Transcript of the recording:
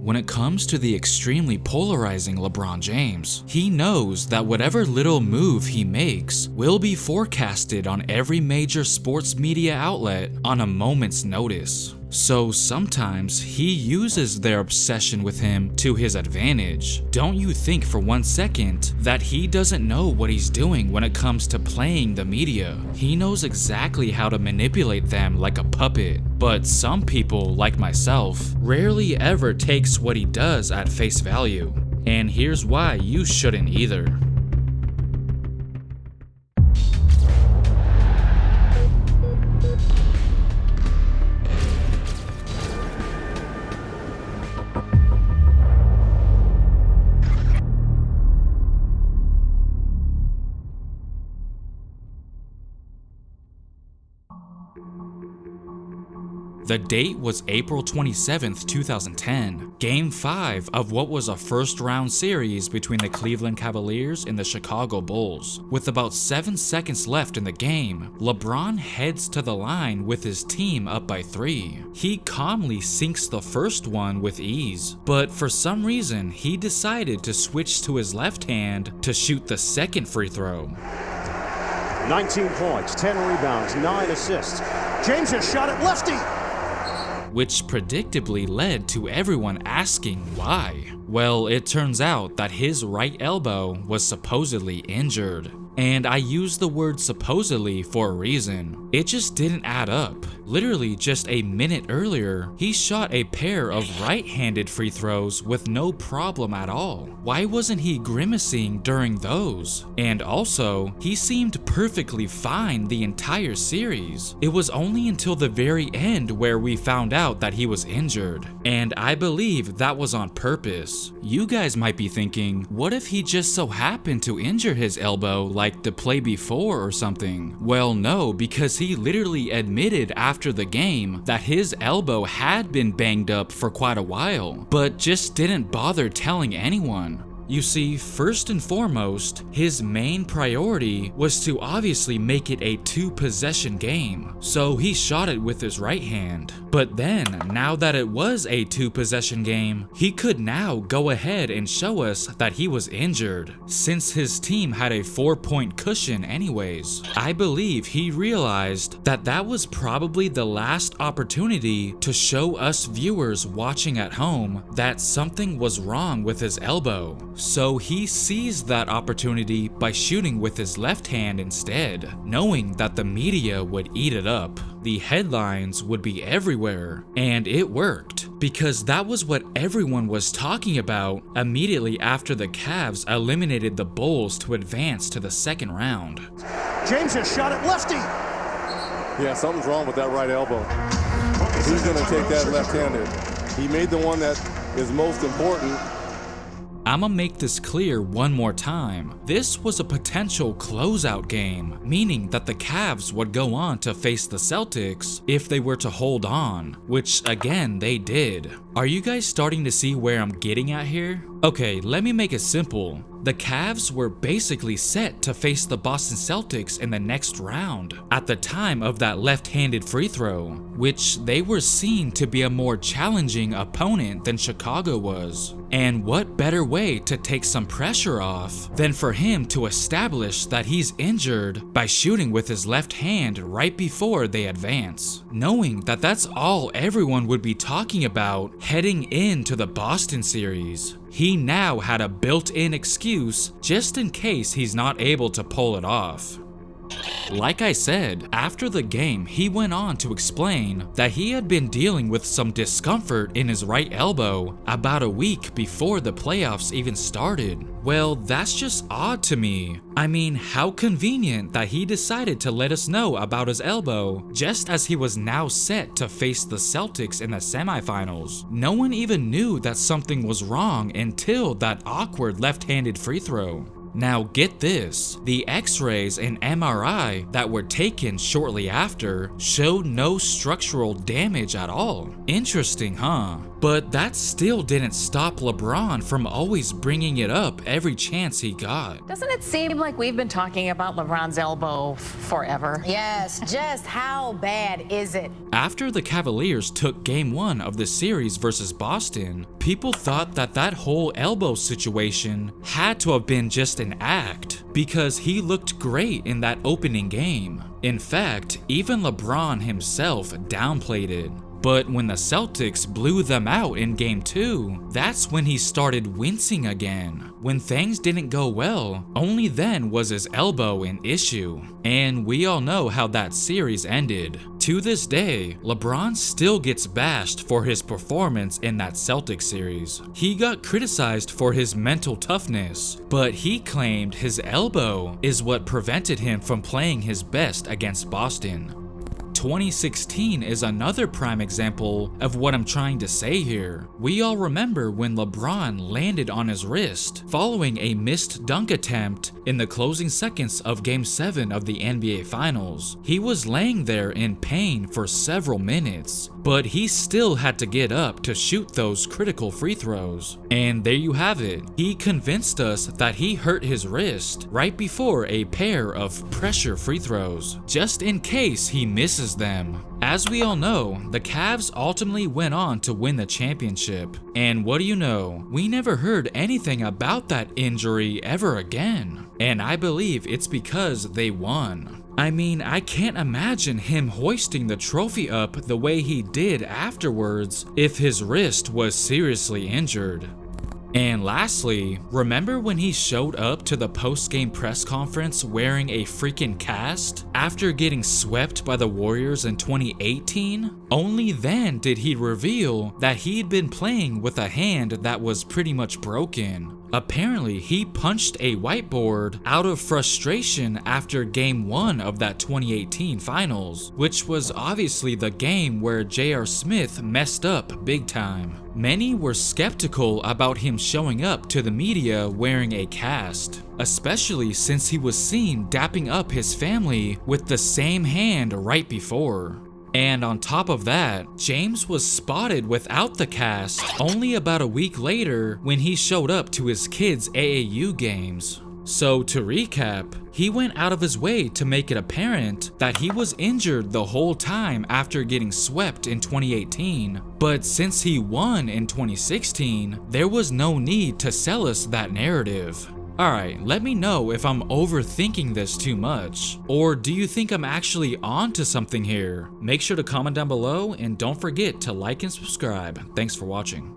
When it comes to the extremely polarizing LeBron James, he knows that whatever little move he makes will be forecasted on every major sports media outlet on a moment's notice. So sometimes he uses their obsession with him to his advantage. Don't you think for 1 second that he doesn't know what he's doing when it comes to playing the media. He knows exactly how to manipulate them like a puppet. But some people, like myself, rarely ever takes what he does at face value. And here's why you shouldn't either. The date was April 27th, 2010, Game 5 of what was a first-round series between the Cleveland Cavaliers and the Chicago Bulls. With about 7 seconds left in the game, LeBron heads to the line with his team up by 3. He calmly sinks the first one with ease, but for some reason, he decided to switch to his left hand to shoot the second free throw. 19 points, 10 rebounds, 9 assists. James has shot it lefty! Which predictably led to everyone asking why. Well, it turns out that his right elbow was supposedly injured. And I use the word supposedly for a reason. It just didn't add up. Literally just a minute earlier, he shot a pair of right-handed free throws with no problem at all. Why wasn't he grimacing during those? And also, he seemed perfectly fine the entire series. It was only until the very end where we found out that he was injured. And I believe that was on purpose. You guys might be thinking, what if he just so happened to injure his elbow like the play before or something? Well, no, because he literally admitted after the game that his elbow had been banged up for quite a while, but just didn't bother telling anyone. You see, first and foremost, his main priority was to obviously make it a 2-possession game, so he shot it with his right hand. But then, now that it was a 2-possession game, he could now go ahead and show us that he was injured, since his team had a 4-point cushion anyways. I believe he realized that that was probably the last opportunity to show us viewers watching at home that something was wrong with his elbow. So he seized that opportunity by shooting with his left hand instead, knowing that the media would eat it up. The headlines would be everywhere, and it worked, because that was what everyone was talking about immediately after the Cavs eliminated the Bulls to advance to the second round. James has shot it lefty! Yeah, something's wrong with that right elbow. He's going to take that left-handed. He made the one that is most important. I'ma make this clear one more time. This was a potential closeout game, meaning that the Cavs would go on to face the Celtics if they were to hold on, which again they did. Are you guys starting to see where I'm getting at here? Okay, let me make it simple. The Cavs were basically set to face the Boston Celtics in the next round at the time of that left-handed free throw, which they were seen to be a more challenging opponent than Chicago was. And what better way to take some pressure off than for him to establish that he's injured by shooting with his left hand right before they advance, knowing that that's all everyone would be talking about heading into the Boston series. He now had a built-in excuse just in case he's not able to pull it off. Like I said, after the game, he went on to explain that he had been dealing with some discomfort in his right elbow about a week before the playoffs even started. Well, that's just odd to me. I mean, how convenient that he decided to let us know about his elbow just as he was now set to face the Celtics in the semifinals. No one even knew that something was wrong until that awkward left-handed free throw. Now get this, the x-rays and MRI that were taken shortly after showed no structural damage at all. Interesting, huh? But that still didn't stop LeBron from always bringing it up every chance he got. Doesn't it seem like we've been talking about LeBron's elbow forever? Yes, just how bad is it? After the Cavaliers took Game 1 of the series versus Boston, people thought that that whole elbow situation had to have been just an act, because he looked great in that opening game. In fact, even LeBron himself downplayed it. But when the Celtics blew them out in Game 2, that's when he started wincing again. When things didn't go well, only then was his elbow an issue. And we all know how that series ended. To this day, LeBron still gets bashed for his performance in that Celtics series. He got criticized for his mental toughness, but he claimed his elbow is what prevented him from playing his best against Boston. 2016 is another prime example of what I'm trying to say here. We all remember when LeBron landed on his wrist following a missed dunk attempt in the closing seconds of Game 7 of the NBA Finals. He was laying there in pain for several minutes, but he still had to get up to shoot those critical free throws. And there you have it. He convinced us that he hurt his wrist right before a pair of pressure free throws, just in case he misses them. As we all know, the Cavs ultimately went on to win the championship. And what do you know? We never heard anything about that injury ever again. And I believe it's because they won. I mean, I can't imagine him hoisting the trophy up the way he did afterwards if his wrist was seriously injured. And lastly, remember when he showed up to the post-game press conference wearing a freaking cast after getting swept by the Warriors in 2018? Only then did he reveal that he'd been playing with a hand that was pretty much broken. Apparently, he punched a whiteboard out of frustration after Game 1 of that 2018 finals, which was obviously the game where J.R. Smith messed up big time. Many were skeptical about him showing up to the media wearing a cast, especially since he was seen dapping up his family with the same hand right before. And on top of that, James was spotted without the cast only about a week later when he showed up to his kids' AAU games. So to recap, he went out of his way to make it apparent that he was injured the whole time after getting swept in 2018, but since he won in 2016, there was no need to sell us that narrative. Alright, let me know if I'm overthinking this too much, or do you think I'm actually onto something here? Make sure to comment down below and don't forget to like and subscribe. Thanks for watching.